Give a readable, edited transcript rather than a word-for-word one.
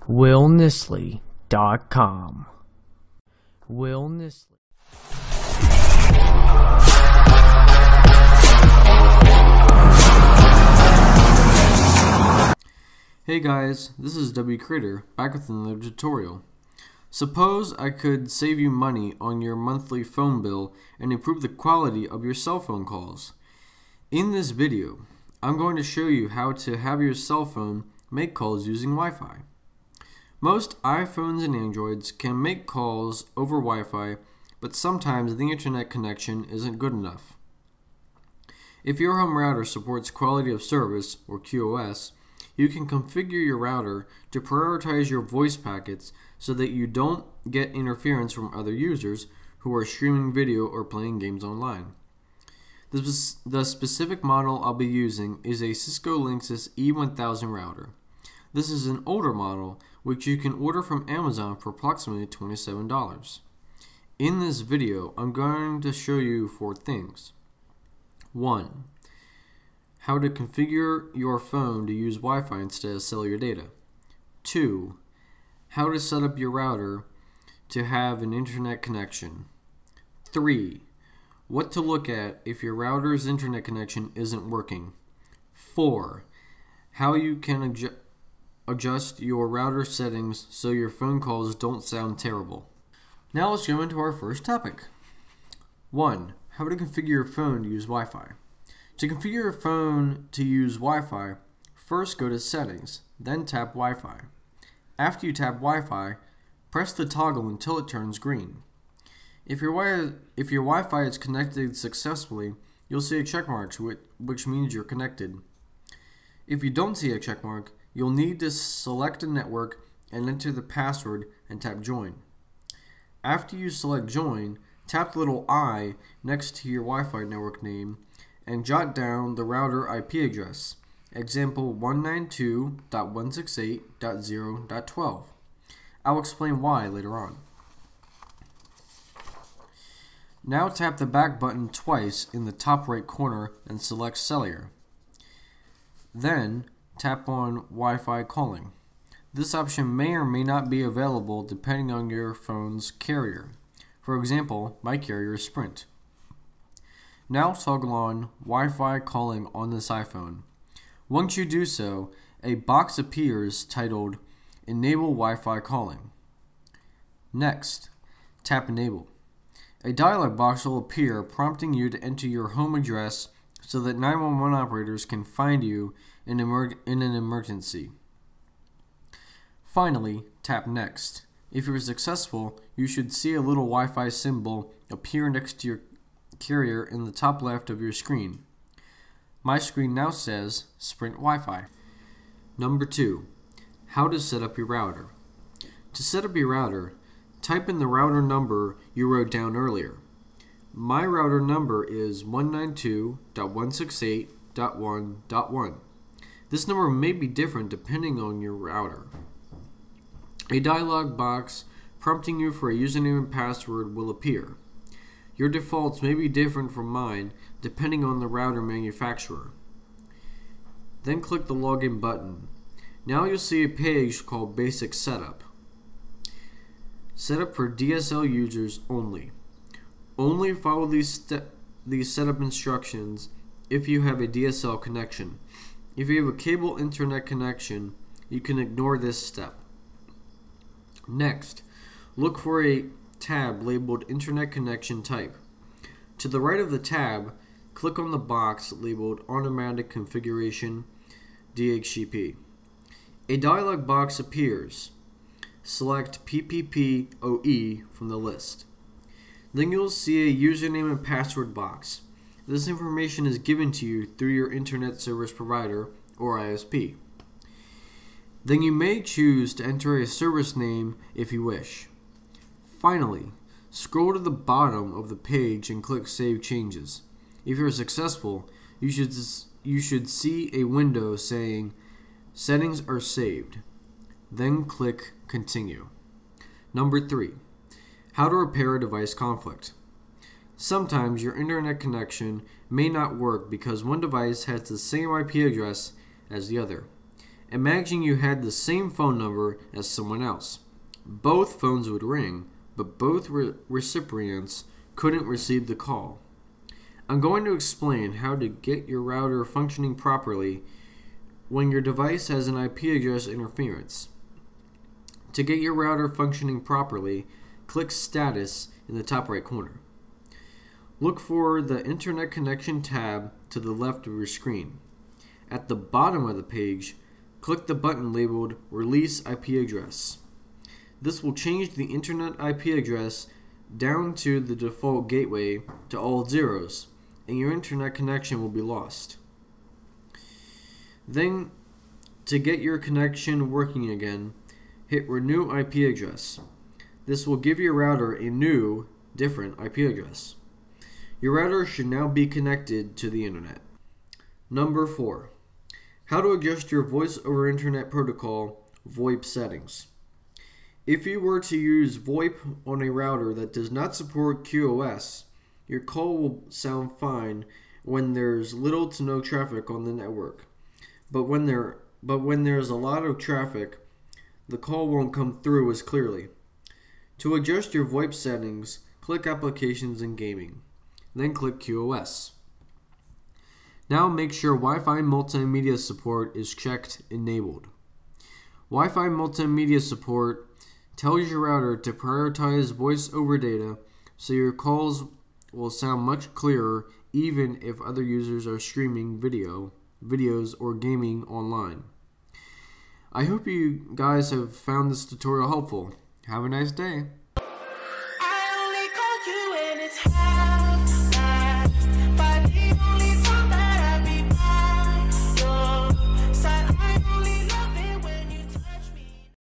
willnisley.com. Will Nisley. Hey guys, this is WCreator, back with another tutorial. Suppose I could save you money on your monthly phone bill and improve the quality of your cell phone calls. In this video, I'm going to show you how to have your cell phone make calls using Wi-Fi. Most iPhones and Androids can make calls over Wi-Fi, but sometimes the internet connection isn't good enough. If your home router supports Quality of Service, or QoS, you can configure your router to prioritize your voice packets so that you don't get interference from other users who are streaming video or playing games online. The specific model I'll be using is a Cisco Linksys E1000 router. This is an older model which you can order from Amazon for approximately $27. In this video, I'm going to show you 4 things. 1. How to configure your phone to use Wi-Fi instead of cellular data. 2. How to set up your router to have an internet connection. 3. What to look at if your router's internet connection isn't working. 4. How you can adjust your router settings so your phone calls don't sound terrible. Now let's go into our first topic. 1. How to configure your phone to use Wi-Fi. To configure your phone to use Wi-Fi, first go to Settings, then tap Wi-Fi. After you tap Wi-Fi, press the toggle until it turns green. If your Wi-Fi is connected successfully, you'll see a checkmark which means you're connected. If you don't see a checkmark, you'll need to select a network and enter the password and tap Join. After you select Join, tap the little I next to your Wi-Fi network name and jot down the router IP address, example 192.168.0.12. I'll explain why later on. Now tap the back button twice in the top right corner and select Cellular. Then tap on Wi-Fi calling. This option may or may not be available depending on your phone's carrier. For example, my carrier is Sprint. Now toggle on Wi-Fi calling on this iPhone. Once you do so, a box appears titled Enable Wi-Fi Calling. Next, tap Enable. A dialog box will appear prompting you to enter your home address so that 911 operators can find you in an emergency. Finally, tap Next. If you're successful, you should see a little Wi-Fi symbol appear next to your carrier in the top left of your screen. My screen now says Sprint Wi-Fi. Number 2. How to set up your router. To set up your router, type in the router number you wrote down earlier. My router number is 192.168.1.1. This number may be different depending on your router. A dialog box prompting you for a username and password will appear. Your defaults may be different from mine depending on the router manufacturer. Then click the Login button. Now you'll see a page called Basic Setup. Setup for DSL users only. Only follow these setup instructions if you have a DSL connection. If you have a cable internet connection, you can ignore this step. Next, look for a tab labeled Internet Connection Type. To the right of the tab, click on the box labeled Automatic Configuration DHCP. A dialog box appears. Select PPPoE from the list. Then you'll see a username and password box. This information is given to you through your internet service provider or ISP. Then you may choose to enter a service name if you wish. Finally, scroll to the bottom of the page and click Save Changes. If you're successful, you should see a window saying Settings are saved. Then click Continue. Number 3. How to repair a device conflict. Sometimes your internet connection may not work because one device has the same IP address as the other. Imagine you had the same phone number as someone else. Both phones would ring, but both recipients couldn't receive the call. I'm going to explain how to get your router functioning properly when your device has an IP address interference. To get your router functioning properly, click Status in the top right corner. Look for the Internet Connection tab to the left of your screen. At the bottom of the page, click the button labeled Release IP Address. This will change the Internet IP address down to the default gateway to all zeros, and your internet connection will be lost. Then, to get your connection working again, hit Renew IP Address. This will give your router a new, different IP address. Your router should now be connected to the internet. Number 4. How to adjust your Voice over Internet Protocol VoIP settings. If you were to use VoIP on a router that does not support QoS, your call will sound fine when there's little to no traffic on the network. But when there's a lot of traffic, the call won't come through as clearly. To adjust your VoIP settings, click Applications and Gaming, then click QoS. Now make sure Wi-Fi multimedia support is checked enabled. Wi-Fi multimedia support tells your router to prioritize voice over data so your calls will sound much clearer even if other users are streaming videos or gaming online. I hope you guys have found this tutorial helpful. Have a nice day.